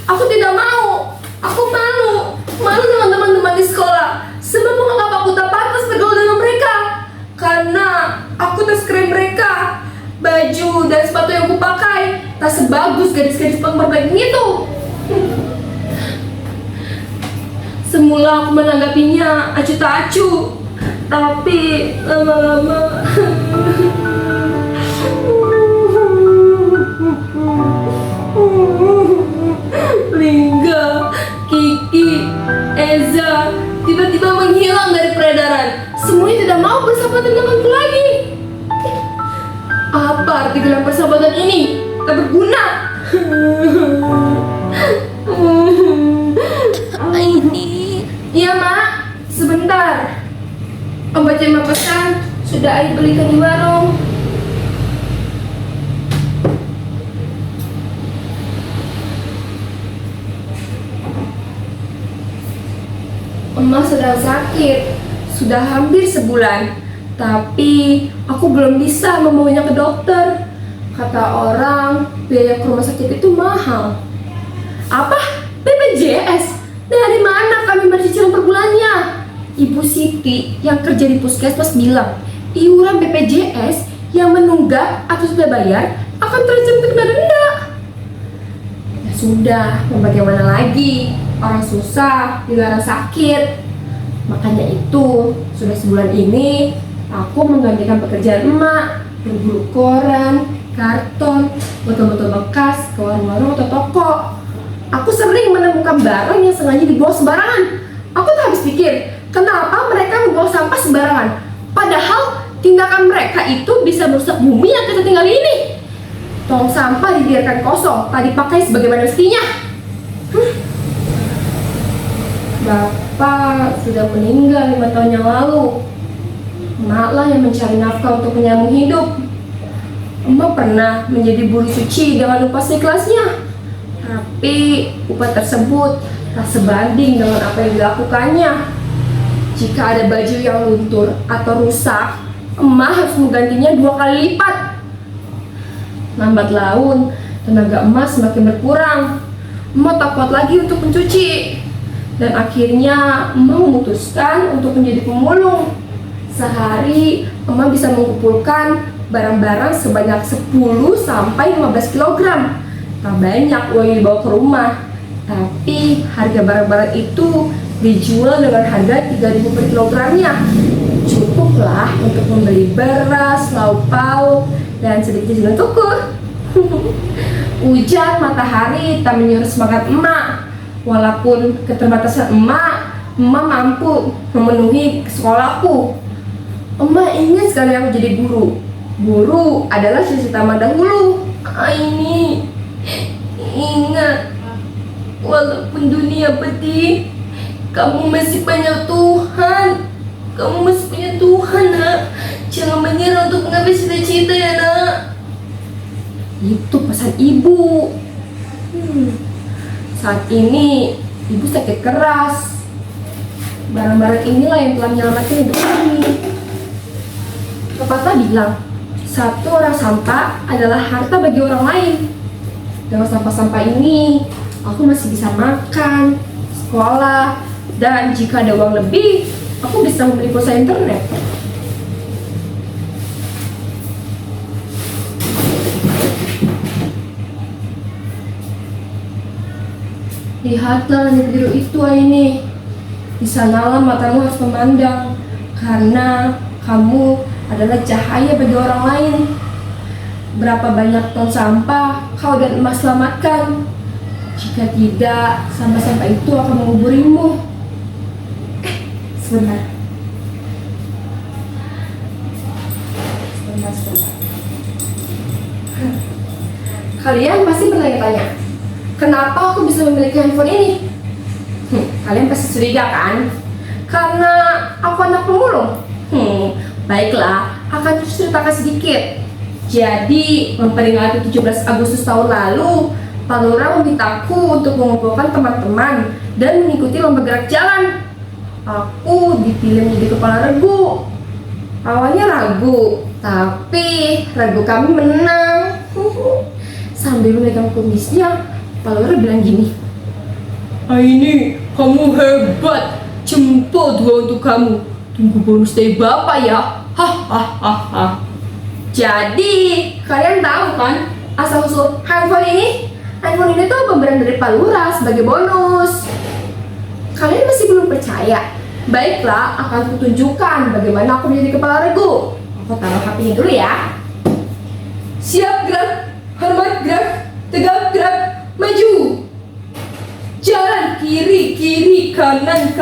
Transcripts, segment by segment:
Aku tidak mau. Aku malu. Malu dengan teman-teman di sekolah. Sebab menganggap aku tak pantas bergaul dengan mereka. Karena aku tak sekeren mereka. Baju dan sepatu yang aku pakai tak sebagus gadis-gadis penggemar Blackpink itu. Semula aku menanggapinya acuh tak acuh. Tapi lama-lama Lingga, Kiki, Eza tiba-tiba menghilang dari peredaran. Semuanya tidak mau bersahabatan denganku lagi. Apa arti gelar persahabatan ini? Tak berguna. Ini Iya, Mak. Sebentar. Obat yang Mak pesan sudah Ai belikan di warung. Emak sedang sakit, sudah hampir sebulan. Tapi aku belum bisa membawanya ke dokter. Kata orang, biaya ke rumah sakit itu mahal. Apa? BPJS? Dari mana kami bercicilan per bulannya? Ibu Siti yang kerja di puskesmas bilang, iuran BPJS yang menunggak atau sudah bayar akan terancam terkena denda. Ya sudah, mau bagaimana lagi? Orang susah, dilarang sakit. Makanya itu, sudah sebulan ini aku menggantikan pekerjaan emak, berburu koran, karton, botol-botol bekas ke warung-warung atau toko. Aku sering menemukan barang yang sengaja dibuang sembarangan. Aku tak habis pikir, kenapa mereka membuang sampah sembarangan? Padahal tindakan mereka itu bisa merusak bumi yang kita tinggali ini. Tong sampah dibiarkan kosong, tak dipakai sebagaimana mestinya. Bapak sudah meninggal 5 tahun yang lalu. Emak lah yang mencari nafkah untuk menyambung hidup. Emak pernah menjadi buruh suci dengan upah seikhlasnya. Tapi upah tersebut tak sebanding dengan apa yang dilakukannya. Jika ada baju yang luntur atau rusak, emak harus menggantinya 2 kali lipat. Lambat laun, tenaga emak semakin berkurang. Emak tak kuat lagi untuk mencuci. Dan akhirnya emak memutuskan untuk menjadi pemulung. Sehari emak bisa mengumpulkan barang-barang sebanyak 10 sampai 15 kg. Tak banyak uang yang dibawa ke rumah, tapi harga barang-barang itu dijual dengan harga 3.000 per kilogramnya. Cukuplah untuk membeli beras, lauk pauk, dan sedikit juga tuku. Hujan matahari tak menyuruh semangat emak. Walaupun keterbatasan emak mampu memenuhi sekolahku. Emak ingin sekali aku jadi guru. Guru adalah cita-cita emak dahulu. Ini ingat, walaupun dunia pedih, kamu masih banyak Tuhan. Kamu masih punya Tuhan, nak. Jangan menyerah untuk mengambil cita-cita ya, nak. Itu pesan ibu. Saat ini ibu sakit keras. Barang-barang inilah yang telah menyelamatkan hidup kami. Pepatah bilang, satu orang sampah adalah harta bagi orang lain. Dengan sampah-sampah ini, aku masih bisa makan, sekolah, dan jika ada uang lebih, aku bisa membeli pulsa internet. Lihatlah langit biru itu, Aini. Di sanalah matamu harus memandang, karena kamu adalah cahaya bagi orang lain. Berapa banyak ton sampah kau dan emas selamatkan? Jika tidak, sampah-sampah itu akan menguburimu. Sebentar. Kalian pasti bertanya-tanya, kenapa aku bisa memiliki handphone ini? Kalian pasti curiga kan? Karena aku anak pemulung. Baiklah, akan ceritakan sedikit. Jadi, memperingati 17 Agustus tahun lalu, Pak Lurah memintaku untuk mengumpulkan teman-teman dan mengikuti lomba gerak jalan. Aku dipilih menjadi kepala regu. Awalnya ragu, tapi regu kami menang. Sambil memegang kumisnya, Pak Lurah bilang gini, Aini, kamu hebat. Jempol 2 untuk kamu. Tunggu bonus dari bapak ya. Hahaha. Jadi, kalian tahu kan asal-usul handphone ini? Handphone ini tuh pemberian dari Pak Lurah sebagai bonus. Kalian masih belum percaya? Baiklah, akan kutunjukkan bagaimana aku menjadi kepala regu. Aku taruh HP-nya dulu ya. Siap gerak, hormat gerak, tegap gerak, maju. Jalan kiri, kanan,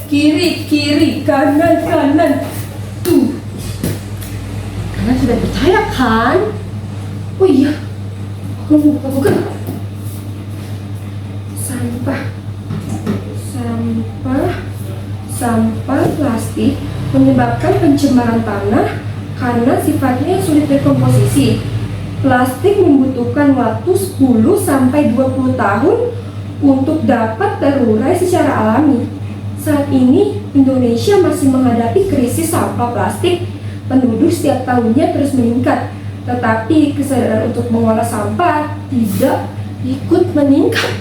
kiri, kanan. Tuh. Kalian sudah percaya kan? Oh iya, aku mau buka-buka. Sampah plastik menyebabkan pencemaran tanah karena sifatnya sulit berkomposisi. Plastik membutuhkan waktu 10-20 tahun untuk dapat terurai secara alami. Saat ini, Indonesia masih menghadapi krisis sampah plastik. Penduduk setiap tahunnya terus meningkat, tetapi kesadaran untuk mengolah sampah tidak ikut meningkat.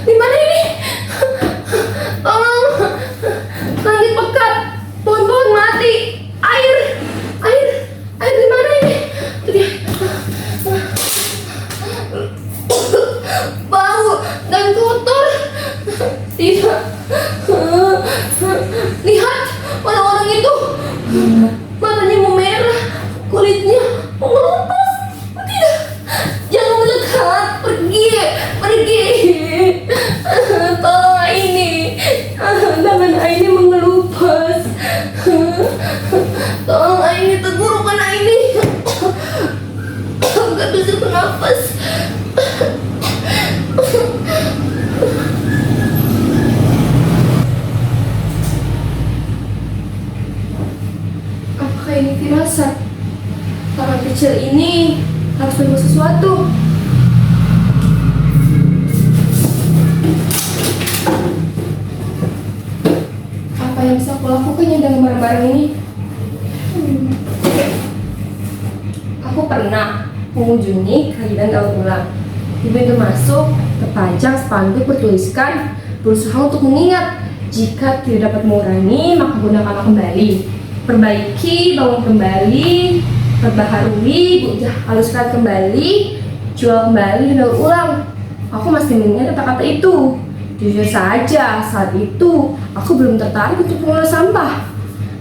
Di mana ini? Tolong, langit pekat, pohon-pohon mati, air di mana ini? Bau dan kotor. Tidak. Lihat, orang-orang itu matanya memerah, kulitnya mengelupas. Tidak, jangan mendekat, pergi. Tolong Aini, tangan Aini mengelupas. Tolong Aini, tenggorokan Aini nggak bisa bernafas. Apakah ini firasat? Tangan kecil ini harus berbuat sesuatu. Apa yang bisa aku lakukan ya dengan barang-barang ini? Aku pernah mengunjungi kerajinan daur ulang. Di pintu masuk terpajang spanduk bertuliskan berusaha untuk mengingat. Jika tidak dapat mengurangi, maka gunakanlah kembali. Perbaiki, bangun kembali, perbaharui, haluskan kembali, jual kembali, dan daur ulang. Aku masih mengingat kata-kata itu. Jujur saja, saat itu aku belum tertarik untuk mengolah sampah.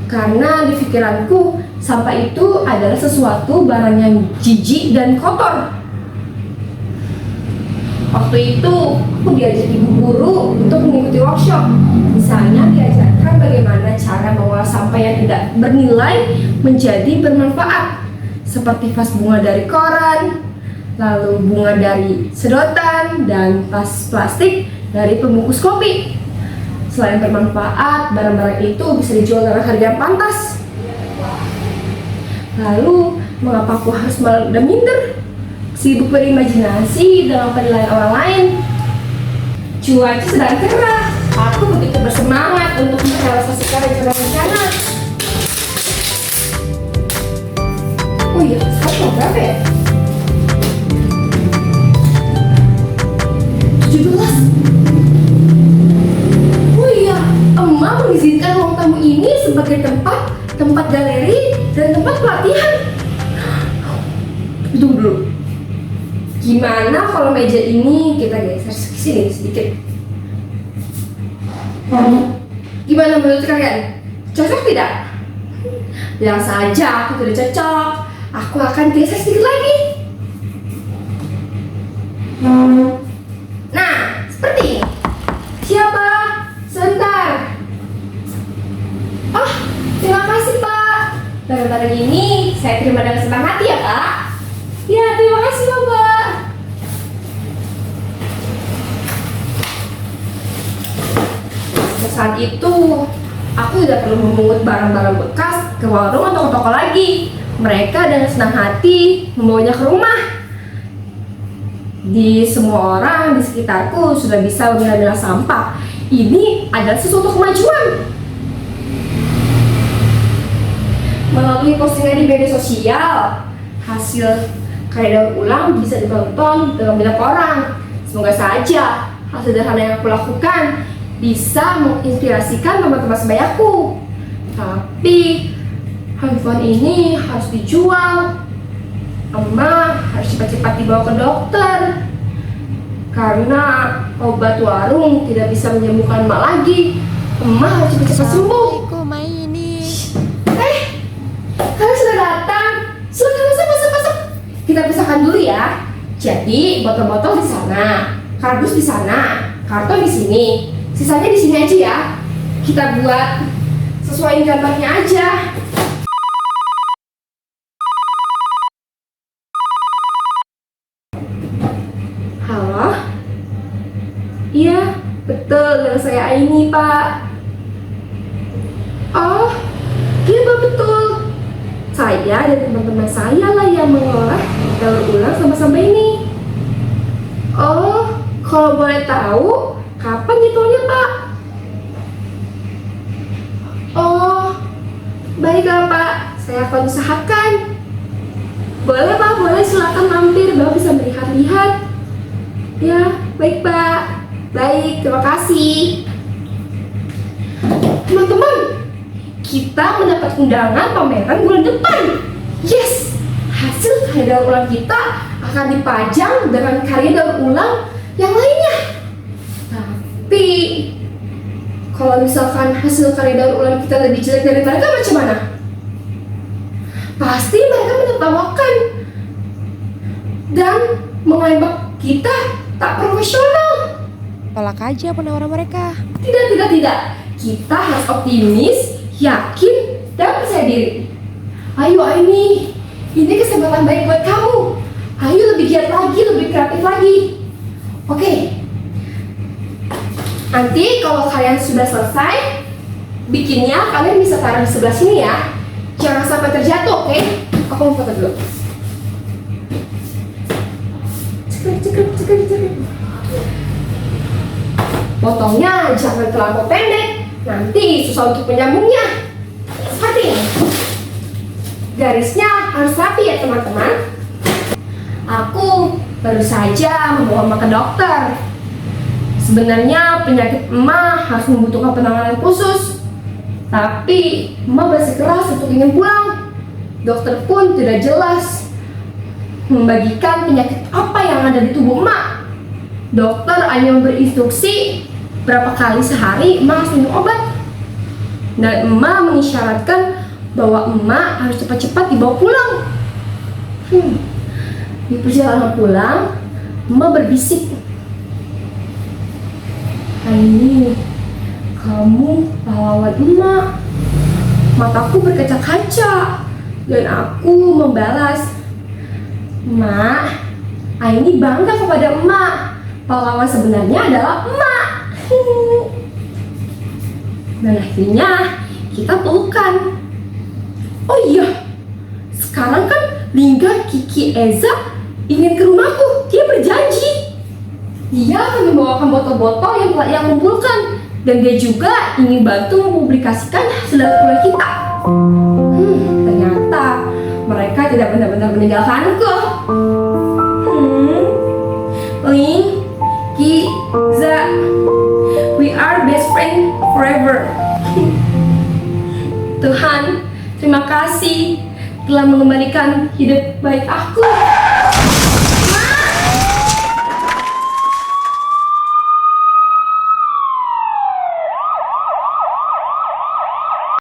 Karena di pikiranku, sampah itu adalah sesuatu barang yang jijik dan kotor. Waktu itu, aku diajak ibu guru untuk mengikuti workshop. Misalnya diajarkan bagaimana cara mengolah sampah yang tidak bernilai menjadi bermanfaat. Seperti vas bunga dari koran, lalu bunga dari sedotan, dan tas plastik dari pembungkus kopi. Selain bermanfaat, barang-barang itu bisa dijual dengan harga yang pantas. Lalu, mengapa aku harus malu dan minder? Sibuk berimajinasi dalam penilaian orang lain. Cuaca sedang cerah. Aku begitu bersemangat untuk merealisasikan rencana-rencana. Oh iya, sekarang berapa ya? 17. Oh iya, Emak mengizinkan ruang tamu ini sebagai tempat galeri dan tempat pelatihan. Tunggu dulu. Gimana kalau meja ini kita geser ke sini sedikit? Gimana menurut kalian? Cocok tidak? Bilang saja aku tidak cocok. Aku akan geser sedikit lagi. Nah, seperti ini. Siapa? Sebentar. Oh, terima kasih Pak. Barang-barang ini saya terima dengan senang hati ya Pak. Ya, terima kasih Bapak. Saat itu, aku tidak perlu memungut barang-barang bekas ke warung atau ke toko lagi. Mereka dengan senang hati membawanya ke rumah. Di semua orang di sekitarku sudah bisa memilah-milah sampah. Ini adalah sesuatu kemajuan. Melalui postingan di media sosial, hasil karya daur ulang bisa ditonton dengan banyak orang. Semoga saja hal sederhana yang aku lakukan bisa menginspirasikan teman-teman sebayaku. Tapi handphone ini harus dijual. Emak harus cepat-cepat dibawa ke dokter karena obat warung tidak bisa menyembuhkan emak lagi. Emak harus cepat-cepat sembuh. Assalamualaikum Aini. Kalian sudah datang. Silakan masuk. Kita pisahkan dulu ya. Jadi botol-botol di sana, kardus di sana, karton di sini. Sisanya di sini aja ya. Kita buat sesuai gambarnya aja. Halo? Iya, betul, dengan saya Aini, Pak. Oh, iya Pak, betul. Saya dan teman-teman saya lah yang mengolah daur ulang sampah-sampah ini. Oh, kalau boleh tahu, kapan jadwalnya Pak? Oh, baiklah Pak, saya akan usahakan. Boleh Pak, boleh, silakan mampir, Bapak bisa melihat-lihat. Ya, baik Pak. Baik, terima kasih. Teman-teman, kita mendapat undangan pameran bulan depan. Yes, hasil karya daur ulang kita akan dipajang dengan karya daur ulang yang lainnya. Tapi kalau misalkan hasil karya daur ulang kita lebih jelek dari mereka, macam mana? Pasti mereka menertawakan dan menganggap kita tak profesional. Tolak aja penawaran mereka. Tidak. Kita harus optimis, yakin, dan percaya diri. Ayo Aini, ini kesempatan baik buat kamu. Ayo lebih giat lagi, lebih kreatif lagi. Oke. Nanti kalau kalian sudah selesai bikinnya, kalian bisa taruh di sebelah sini ya. Jangan sampai terjatuh, oke? Aku mau foto dulu. Cekrek. Potongnya jangan terlalu pendek, nanti susah untuk menyambungnya. Seperti ini. Garisnya harus rapi ya teman-teman. Aku baru saja membawa emak ke dokter. Sebenarnya penyakit emak harus membutuhkan penanganan khusus, tapi emak bersikeras untuk ingin pulang. Dokter pun tidak jelas membagikan penyakit apa yang ada di tubuh emak. Dokter hanya memberi instruksi berapa kali sehari emak harus minum obat. Dan emak mengisyaratkan bahwa emak harus cepat-cepat dibawa pulang. Di perjalanan pulang, emak berbisik, "Aini, kamu pahlawan emak." Mataku berkaca-kaca dan aku membalas, "Mak, Aini bangga kepada emak. Pahlawan sebenarnya adalah emak." Dan akhirnya kita pelukan. Oh iya, sekarang kan Lingga, Kiki, Eza ingin ke rumahku. Dia berjanji dia akan membawakan botol-botol yang telah ia kumpulkan, dan dia juga ingin bantu mempublikasikan hasil daur ulang kita. Ternyata mereka tidak benar-benar meninggalkanku. Ling, Ki, Za, we are best friend forever. Tuhan, terima kasih telah mengembalikan hidup baik aku.